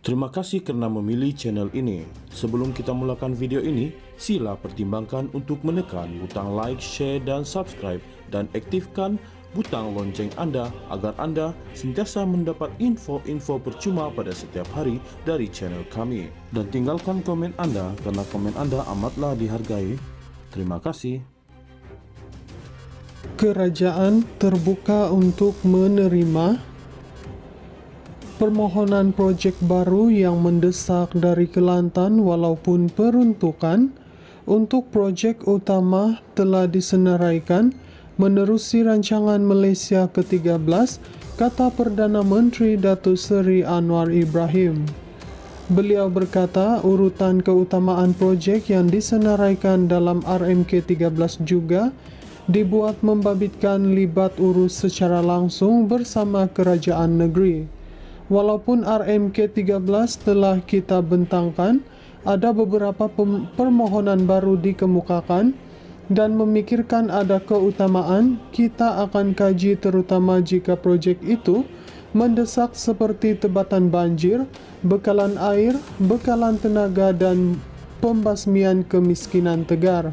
Terima kasih kerana memilih channel ini. Sebelum kita mulakan video ini, sila pertimbangkan untuk menekan butang like, share dan subscribe dan aktifkan butang lonceng anda agar anda sentiasa mendapat info-info percuma pada setiap hari dari channel kami. Dan tinggalkan komen anda kerana komen anda amatlah dihargai. Terima kasih. Kerajaan terbuka untuk menerima permohonan projek baru yang mendesak dari Kelantan walaupun peruntukan untuk projek utama telah disenaraikan menerusi rancangan Malaysia ke-13, kata Perdana Menteri Datuk Seri Anwar Ibrahim. Beliau berkata urutan keutamaan projek yang disenaraikan dalam RMK13 juga dibuat membabitkan libat urus secara langsung bersama kerajaan negeri. Walaupun RMK13 telah kita bentangkan, ada beberapa permohonan baru dikemukakan dan memikirkan ada keutamaan, kita akan kaji terutama jika projek itu mendesak seperti tebatan banjir, bekalan air, bekalan tenaga dan pembasmian kemiskinan tegar.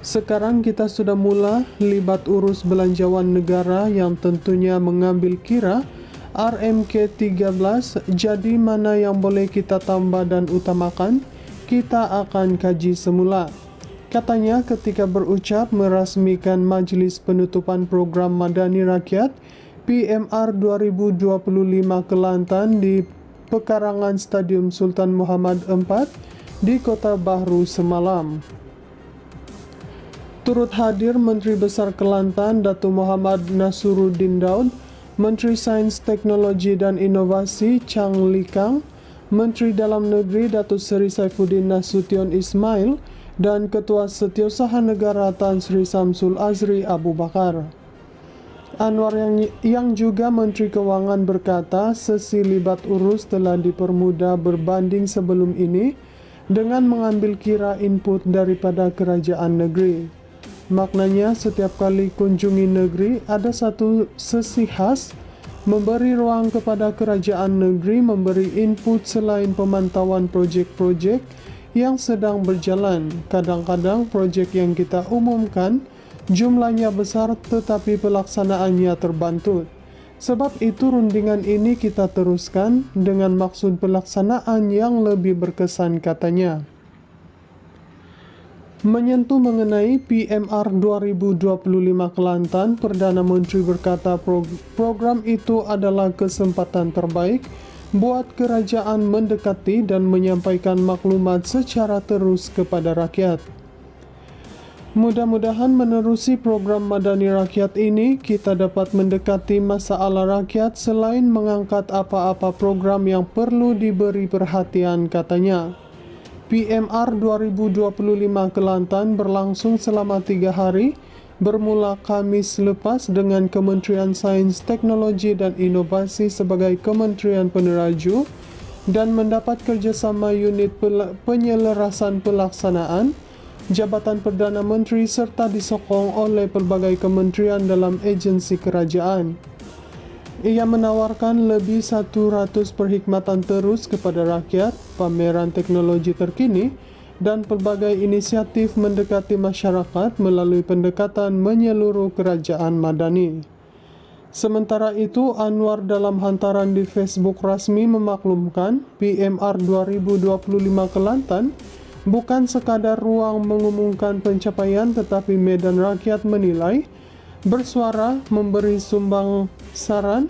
Sekarang kita sudah mula libat urus belanjawan negara yang tentunya mengambil kira RMK13, jadi mana yang boleh kita tambah dan utamakan, kita akan kaji semula. Katanya ketika berucap merasmikan Majlis Penutupan Program Madani Rakyat PMR 2025 Kelantan di pekarangan Stadium Sultan Muhammad IV di Kota Bahru semalam. Turut hadir Menteri Besar Kelantan Datuk Muhammad Nasruddin Daud, Menteri Sains, Teknologi dan Inovasi Chang Likang, Menteri Dalam Negeri Datuk Seri Saifuddin Nasution Ismail dan Ketua Setiausaha Negara Tan Sri Samsul Azri Abu Bakar. Anwar yang juga Menteri Kewangan berkata sesi libat urus telah dipermudah berbanding sebelum ini dengan mengambil kira input daripada kerajaan negeri. Maknanya setiap kali kunjungi negeri ada satu sesi khas memberi ruang kepada kerajaan negeri memberi input selain pemantauan projek-projek yang sedang berjalan. Kadang-kadang projek yang kita umumkan jumlahnya besar tetapi pelaksanaannya terbantut. Sebab itu rundingan ini kita teruskan dengan maksud pelaksanaan yang lebih berkesan, katanya. Menyentuh mengenai PMR 2025 Kelantan, Perdana Menteri berkata program itu adalah kesempatan terbaik buat kerajaan mendekati dan menyampaikan maklumat secara terus kepada rakyat. Mudah-mudahan menerusi program Madani Rakyat ini, kita dapat mendekati masalah rakyat selain mengangkat apa-apa program yang perlu diberi perhatian, katanya. PMR 2025 Kelantan berlangsung selama 3 hari, bermula Khamis lepas dengan Kementerian Sains, Teknologi dan Inovasi sebagai Kementerian Peneraju dan mendapat kerjasama unit penyelarasan pelaksanaan, Jabatan Perdana Menteri serta disokong oleh pelbagai kementerian dalam agensi kerajaan. Ia menawarkan lebih 100 perkhidmatan terus kepada rakyat, pameran teknologi terkini dan pelbagai inisiatif mendekati masyarakat melalui pendekatan menyeluruh kerajaan madani. Sementara itu, Anwar dalam hantaran di Facebook rasmi memaklumkan PMR 2025 Kelantan bukan sekadar ruang mengumumkan pencapaian tetapi medan rakyat menilai, bersuara, memberi sumbang saran,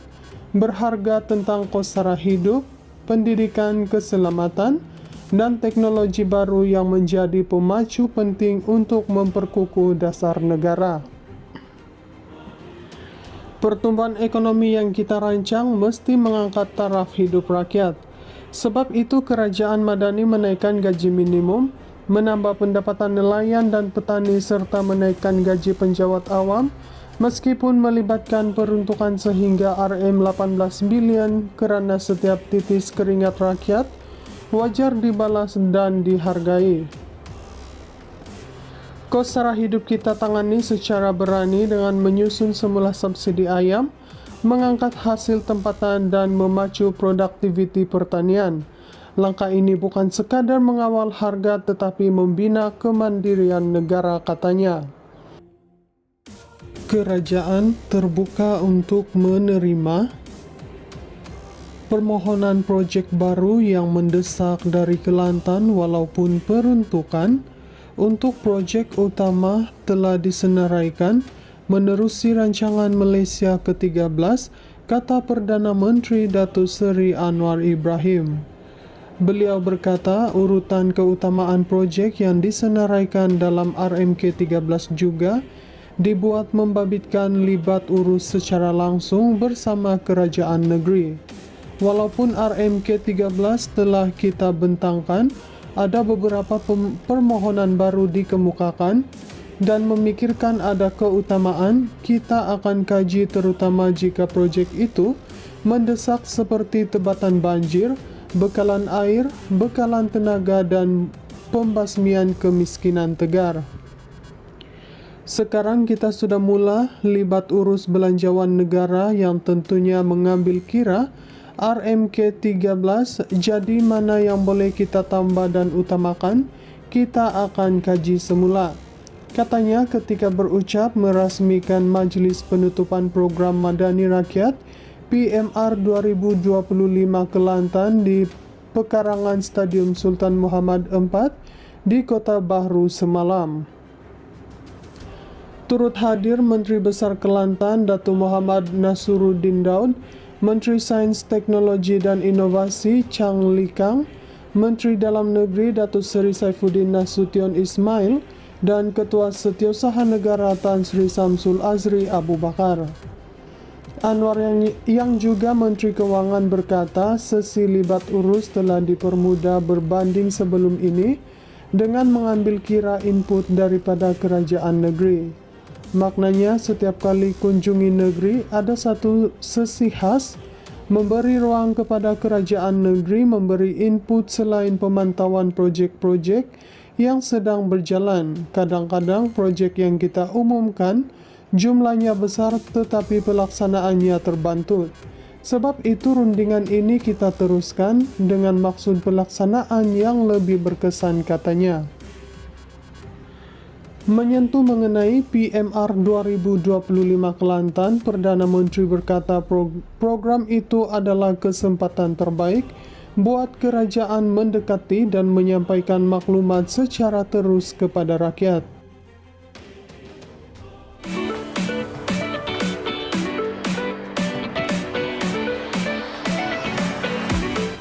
berharga tentang kos sara hidup, pendidikan, keselamatan, dan teknologi baru yang menjadi pemacu penting untuk memperkukuh dasar negara. Pertumbuhan ekonomi yang kita rancang mesti mengangkat taraf hidup rakyat. Sebab itu kerajaan madani menaikkan gaji minimum, menambah pendapatan nelayan dan petani serta menaikkan gaji penjawat awam, meskipun melibatkan peruntukan sehingga RM18 bilion kerana setiap titis keringat rakyat wajar dibalas dan dihargai. Kos sara hidup kita tangani secara berani dengan menyusun semula subsidi ayam, mengangkat hasil tempatan dan memacu produktiviti pertanian. Langkah ini bukan sekadar mengawal harga tetapi membina kemandirian negara, katanya. Kerajaan terbuka untuk menerima permohonan proyek baru yang mendesak dari Kelantan walaupun peruntukan untuk proyek utama telah disenaraikan menerusi rancangan Malaysia ke-13, kata Perdana Menteri Datuk Seri Anwar Ibrahim. Beliau berkata urutan keutamaan projek yang disenaraikan dalam RMK13 juga dibuat membabitkan libat urus secara langsung bersama kerajaan negeri. Walaupun RMK13 telah kita bentangkan, ada beberapa permohonan baru dikemukakan dan memikirkan ada keutamaan, kita akan kaji terutama jika projek itu mendesak seperti tebatan banjir, bekalan air, bekalan tenaga dan pembasmian kemiskinan, tegar. Sekarang kita sudah mula libat urus belanjawan negara yang tentunya mengambil kira RMK13, jadi mana yang boleh kita tambah dan utamakan, kita akan kaji semula. Katanya ketika berucap merasmikan Majlis Penutupan Program Madani Rakyat PMR 2025 Kelantan di pekarangan Stadium Sultan Muhammad IV di Kota Bahru semalam. Turut hadir Menteri Besar Kelantan Datuk Muhammad Nasruddin Daud, Menteri Sains, Teknologi dan Inovasi Chang Likang, Menteri Dalam Negeri Datuk Seri Saifuddin Nasution Ismail, dan Ketua Setiausaha Negara Tan Sri Samsul Azri Abu Bakar. Anwar yang juga Menteri Keuangan berkata sesi libat urus telah dipermudah berbanding sebelum ini dengan mengambil kira input daripada kerajaan negeri. Maknanya setiap kali kunjungi negeri ada satu sesi khas memberi ruang kepada kerajaan negeri memberi input selain pemantauan projek-projek yang sedang berjalan. Kadang-kadang projek yang kita umumkan jumlahnya besar tetapi pelaksanaannya terbantut. Sebab itu rundingan ini kita teruskan dengan maksud pelaksanaan yang lebih berkesan, katanya. Menyentuh mengenai PMR 2025 Kelantan, Perdana Menteri berkata program itu adalah kesempatan terbaik buat kerajaan mendekati dan menyampaikan maklumat secara terus kepada rakyat.